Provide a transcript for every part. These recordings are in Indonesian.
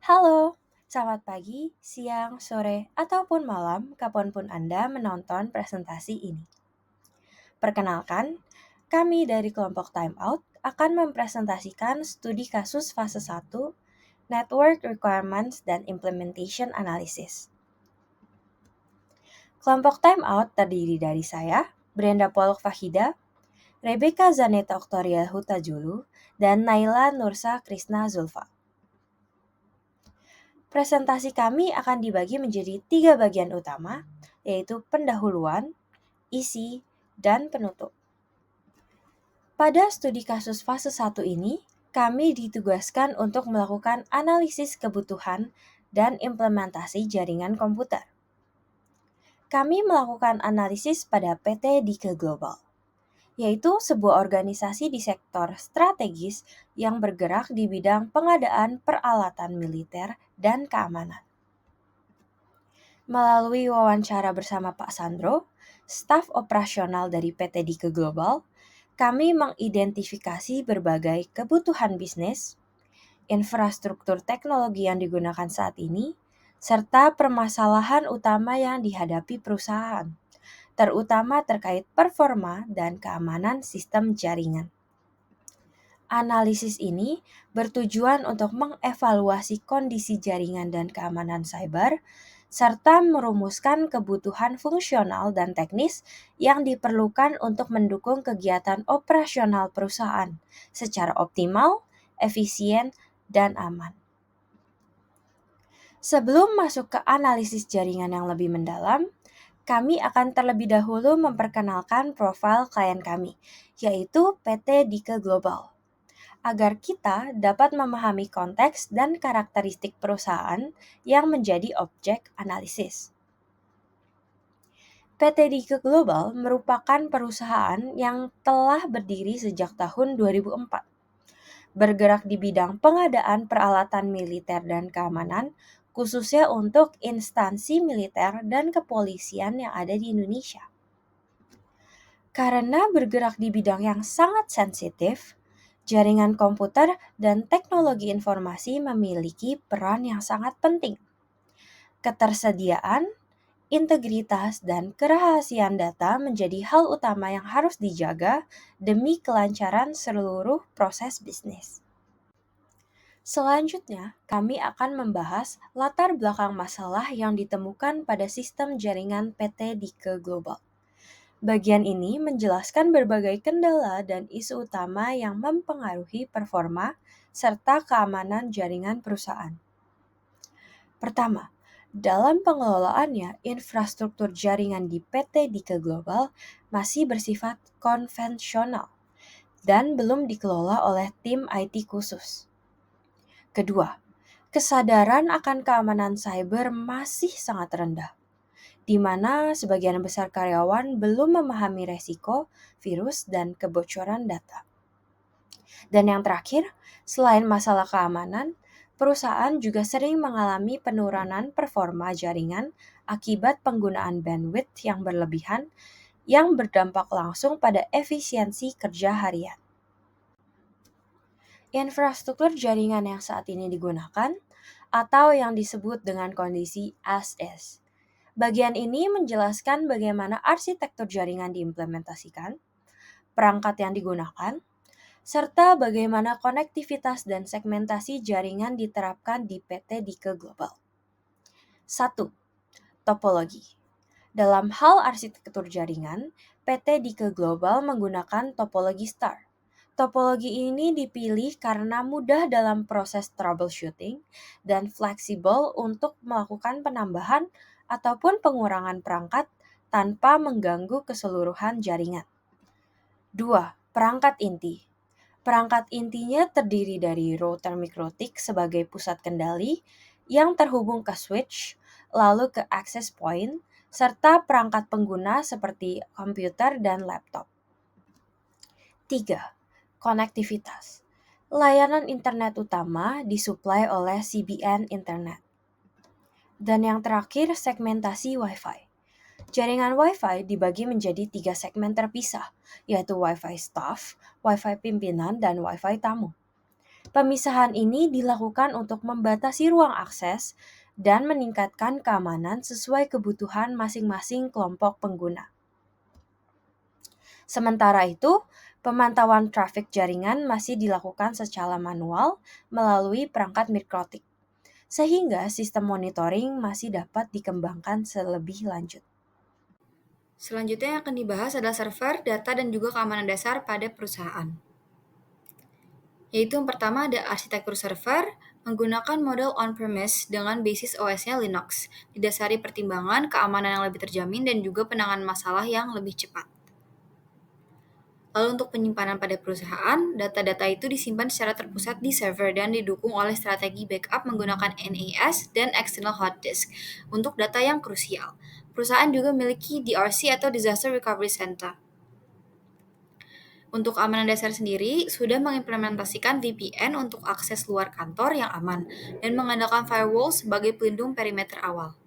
Halo, selamat pagi, siang, sore, ataupun malam kapanpun Anda menonton presentasi ini. Perkenalkan, kami dari kelompok Time Out akan mempresentasikan studi kasus fase 1, Network Requirements dan Implementation Analysis. Kelompok Time Out terdiri dari saya, Brenda Polok Fahida, Rebecca Zaneta Oktoria Hutajulu, dan Naila Nursa Krisna Zulfa. Presentasi kami akan dibagi menjadi 3 bagian utama, yaitu pendahuluan, isi, dan penutup. Pada studi kasus fase 1 ini, kami ditugaskan untuk melakukan analisis kebutuhan dan implementasi jaringan komputer. Kami melakukan analisis pada PT Dike Global, yaitu sebuah organisasi di sektor strategis yang bergerak di bidang pengadaan peralatan militer dan keamanan. Melalui wawancara bersama Pak Sandro, staf operasional dari PT Dike Global, kami mengidentifikasi berbagai kebutuhan bisnis, infrastruktur teknologi yang digunakan saat ini, serta permasalahan utama yang dihadapi perusahaan, terutama terkait performa dan keamanan sistem jaringan. Analisis ini bertujuan untuk mengevaluasi kondisi jaringan dan keamanan cyber, serta merumuskan kebutuhan fungsional dan teknis yang diperlukan untuk mendukung kegiatan operasional perusahaan secara optimal, efisien, dan aman. Sebelum masuk ke analisis jaringan yang lebih mendalam, kami akan terlebih dahulu memperkenalkan profil klien kami, yaitu PT Dike Global, agar kita dapat memahami konteks dan karakteristik perusahaan yang menjadi objek analisis. PT Dike Global merupakan perusahaan yang telah berdiri sejak tahun 2004, bergerak di bidang pengadaan peralatan militer dan keamanan, khususnya untuk instansi militer dan kepolisian yang ada di Indonesia. Karena bergerak di bidang yang sangat sensitif, jaringan komputer dan teknologi informasi memiliki peran yang sangat penting. Ketersediaan, integritas, dan kerahasiaan data menjadi hal utama yang harus dijaga demi kelancaran seluruh proses bisnis. Selanjutnya, kami akan membahas latar belakang masalah yang ditemukan pada sistem jaringan PT Dike Global. Bagian ini menjelaskan berbagai kendala dan isu utama yang mempengaruhi performa serta keamanan jaringan perusahaan. Pertama, dalam pengelolaannya, infrastruktur jaringan di PT Dike Global masih bersifat konvensional dan belum dikelola oleh tim IT khusus. Kedua, kesadaran akan keamanan cyber masih sangat rendah, di mana sebagian besar karyawan belum memahami resiko, virus, dan kebocoran data. Dan yang terakhir, selain masalah keamanan, perusahaan juga sering mengalami penurunan performa jaringan akibat penggunaan bandwidth yang berlebihan yang berdampak langsung pada efisiensi kerja harian. Infrastruktur jaringan yang saat ini digunakan atau yang disebut dengan kondisi as is. Bagian ini menjelaskan bagaimana arsitektur jaringan diimplementasikan, perangkat yang digunakan, serta bagaimana konektivitas dan segmentasi jaringan diterapkan di PT Dike Global. 1. Topologi. Dalam hal arsitektur jaringan, PT Dike Global menggunakan topologi STAR. Topologi ini dipilih karena mudah dalam proses troubleshooting dan fleksibel untuk melakukan penambahan ataupun pengurangan perangkat tanpa mengganggu keseluruhan jaringan. 2. Perangkat inti. Perangkat intinya terdiri dari router mikrotik sebagai pusat kendali yang terhubung ke switch, lalu ke access point, serta perangkat pengguna seperti komputer dan laptop. 3. Konektivitas. Layanan internet utama disuplai oleh CBN Internet. Dan yang terakhir, segmentasi Wi-Fi. Jaringan Wi-Fi dibagi menjadi 3 segmen terpisah, yaitu Wi-Fi staff, Wi-Fi pimpinan, dan Wi-Fi tamu. Pemisahan ini dilakukan untuk membatasi ruang akses dan meningkatkan keamanan sesuai kebutuhan masing-masing kelompok pengguna. Sementara itu, pemantauan trafik jaringan masih dilakukan secara manual melalui perangkat mikrotik, sehingga sistem monitoring masih dapat dikembangkan lebih lanjut. Selanjutnya yang akan dibahas adalah server, data, dan juga keamanan dasar pada perusahaan. Yaitu yang pertama ada arsitektur server, menggunakan model on-premise dengan basis OS-nya Linux, didasari pertimbangan keamanan yang lebih terjamin dan juga penanganan masalah yang lebih cepat. Lalu untuk penyimpanan pada perusahaan, data-data itu disimpan secara terpusat di server dan didukung oleh strategi backup menggunakan NAS dan external hard disk untuk data yang krusial. Perusahaan juga memiliki DRC atau Disaster Recovery Center. Untuk keamanan dasar sendiri, sudah mengimplementasikan VPN untuk akses luar kantor yang aman dan mengandalkan firewall sebagai pelindung perimeter awal.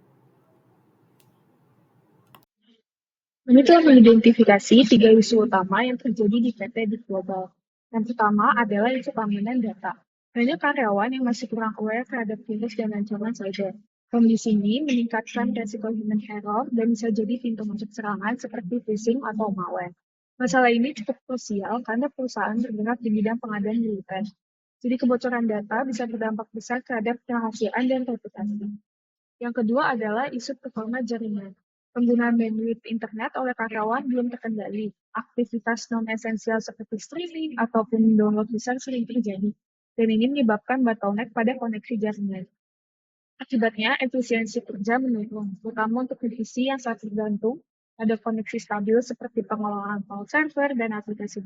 Kami telah mengidentifikasi 3 isu utama yang terjadi di PT di Global. Yang pertama adalah isu keamanan data. Banyak karyawan yang masih kurang aware terhadap virus dan ancaman cyber. Kondisi ini meningkatkan resiko human error dan bisa jadi pintu masuk serangan seperti phishing atau malware. Masalah ini cukup krusial karena perusahaan bergerak di bidang pengadaan militer. Jadi kebocoran data bisa berdampak besar terhadap kerahasiaan dan reputasi. Yang kedua adalah isu performa jaringan. Penggunaan bandwidth internet oleh karyawan belum terkendali. Aktivitas non-esensial seperti streaming ataupun download besar sering terjadi, dan ini menyebabkan bottleneck pada koneksi jaringan. Akibatnya, efisiensi kerja menurun, terutama untuk divisi yang sangat tergantung pada koneksi stabil seperti pengelolaan file server dan aplikasi.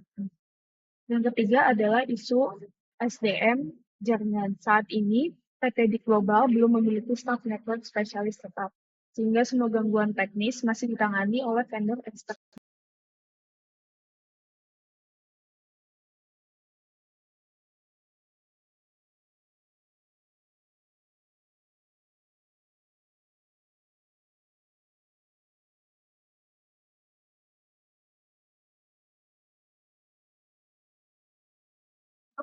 Yang ketiga adalah isu SDM jaringan. Saat ini, PT di Global belum memiliki staf network spesialis tetap, sehingga semua gangguan teknis masih ditangani oleh vendor eksternal.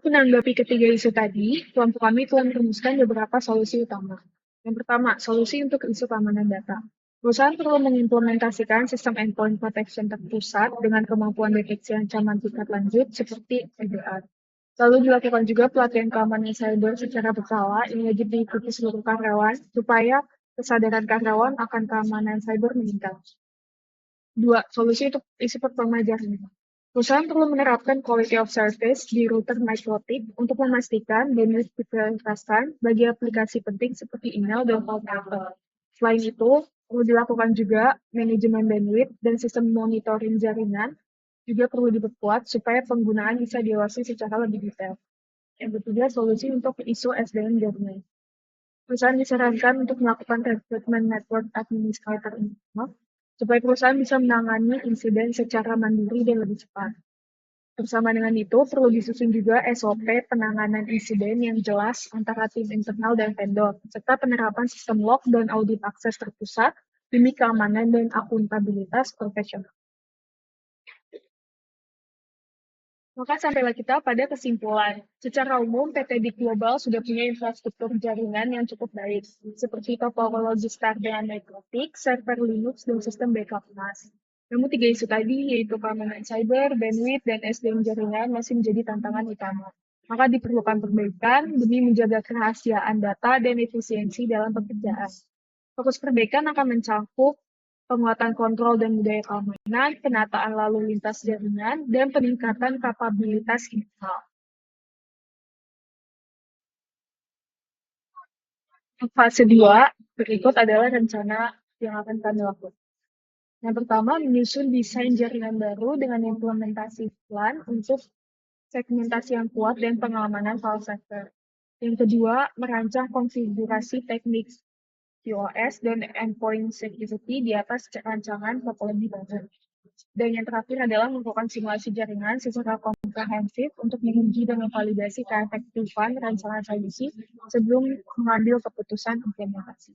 Menanggapi ketiga isu tadi, kelompok kami telah merumuskan beberapa solusi utama. Yang pertama, solusi untuk isu keamanan data. Perusahaan perlu mengimplementasikan sistem endpoint protection terpusat dengan kemampuan deteksi ancaman tingkat lanjut seperti EDR. Lalu dilakukan juga pelatihan keamanan cyber secara berkala yang wajib diikuti seluruh karyawan supaya kesadaran karyawan akan keamanan cyber meningkat. Dua, solusi untuk isu performa jaringan. Perusahaan perlu menerapkan quality of service di router mikrotik untuk memastikan bandwidth diprioritaskan bagi aplikasi penting seperti email dan call center. Selain itu, perlu dilakukan juga manajemen bandwidth dan sistem monitoring jaringan juga perlu diperkuat supaya penggunaan bisa diawasi secara lebih detail. Yang ketiga, solusi untuk isu SDN jaringan. Perusahaan disarankan untuk melakukan rekrutmen network administrator internal supaya perusahaan bisa menangani insiden secara mandiri dan lebih cepat. Bersama dengan itu, perlu disusun juga SOP penanganan insiden yang jelas antara tim internal dan vendor, serta penerapan sistem log dan audit akses terpusat demi keamanan dan akuntabilitas profesional. Maka sampailah kita pada kesimpulan. Secara umum, PT di Global sudah punya infrastruktur jaringan yang cukup baik, seperti topologi STAR dengan mikrotik, server Linux, dan sistem backup NAS. Namun tiga isu tadi, yaitu keamanan cyber, bandwidth, dan SDN jaringan masih menjadi tantangan utama. Maka diperlukan perbaikan demi menjaga kerahasiaan data dan efisiensi dalam pekerjaan. Fokus perbaikan akan mencakup penguatan kontrol dan budaya keamanan, penataan lalu lintas jaringan, dan peningkatan kapabilitas internal. Fase 2 berikut adalah rencana yang akan kami lakukan. Yang pertama, menyusun desain jaringan baru dengan implementasi plan untuk segmentasi yang kuat dan pengamanan file server. Yang kedua, merancang konfigurasi teknik QoS dan endpoint security di atas rancangan topologi baru. Dan yang terakhir adalah melakukan simulasi jaringan secara komprehensif untuk menguji dan memvalidasi keefektifan rancangan solusi sebelum mengambil keputusan implementasi.